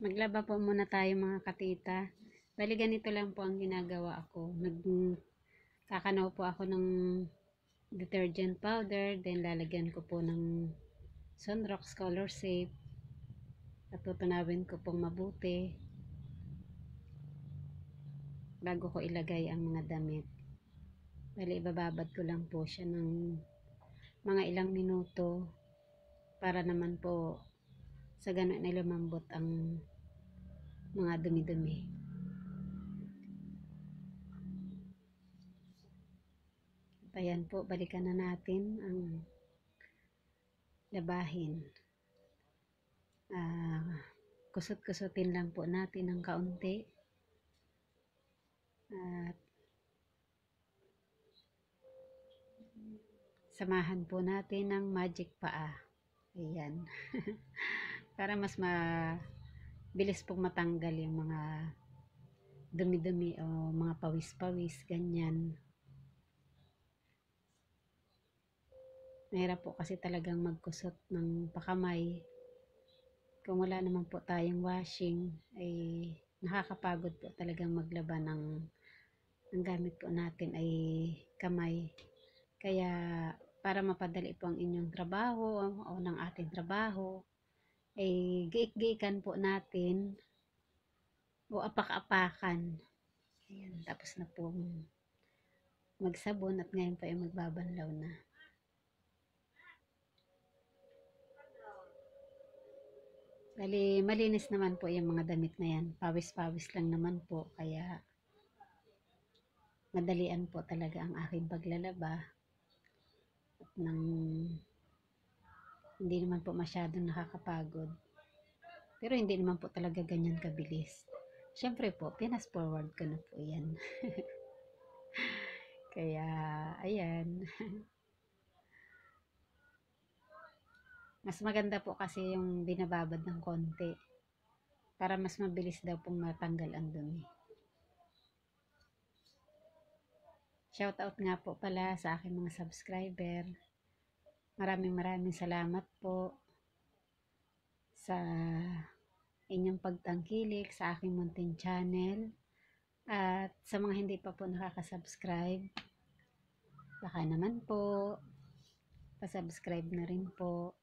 Maglaba po muna tayo mga katita. Bali ganito lang po ang ginagawa ko. Nagkakanaw po ako ng detergent powder, then lalagyan ko po ng Sunrox Color Safe. At tutunawin ko pong mabuti bago ko ilagay ang mga damit. Bali ibababad ko lang po siya ng mga ilang minuto para naman po sa ganun ay lumambot ang mga dumi-dumi. Ayan po, balikan na natin ang labahin. Kusot-kusutin lang po natin ng kaunti. At samahan po natin ng magic paa. Ayan. Para mas mabilis pong matanggal yung mga dumi-dumi o mga pawis-pawis, ganyan. Mahirap po kasi talagang magkusot ng pakamay. Kung wala naman po tayong washing, ay nakakapagod po talagang maglaba ng ang gamit po natin ay kamay. Kaya para mapadali po ang inyong trabaho o ng ating trabaho, ay giik-giikan po natin o apak-apakan. Ayan, tapos na po magsabon at ngayon pa ay magbabanlaw na. Bali, malinis naman po yung mga damit na yan. Pawis-pawis lang naman po. Kaya madalian po talaga ang aking paglalaba. At hindi naman po masyadong nakakapagod. Pero hindi naman po talaga ganyan kabilis. Siyempre po, pinas forward ko na po yan. Kaya, ayan. Mas maganda po kasi yung binababad ng konti. Para mas mabilis daw pong matanggal ang dumi. Shoutout nga po pala sa aking mga subscriber. Maraming salamat po sa inyong pagtangkilik sa aking munting channel. At sa mga hindi pa po nakaka-subscribe, baka naman po, pa-subscribe na rin po.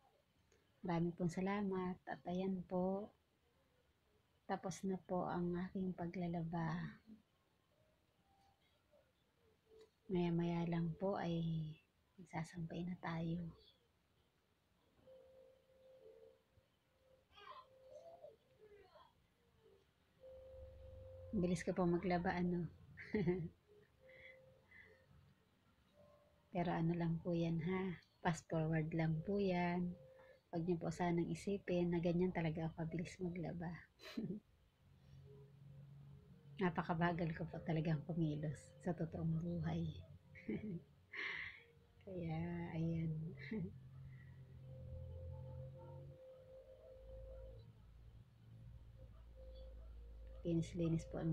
Maraming pong salamat. At ayan po, tapos na po ang aking paglalaba. Maya-maya lang po ay magsasampay na tayo. Bilis ko po maglaba, ano. Pero ano lang po yan, ha. Fast forward lang po yan. Huwag niyo po sanang isipin na ganyan talaga ako kabilis maglaba. Napakabagal ko po talagang kumilos sa totoong buhay. Kaya, ayan. Linis-linis po ang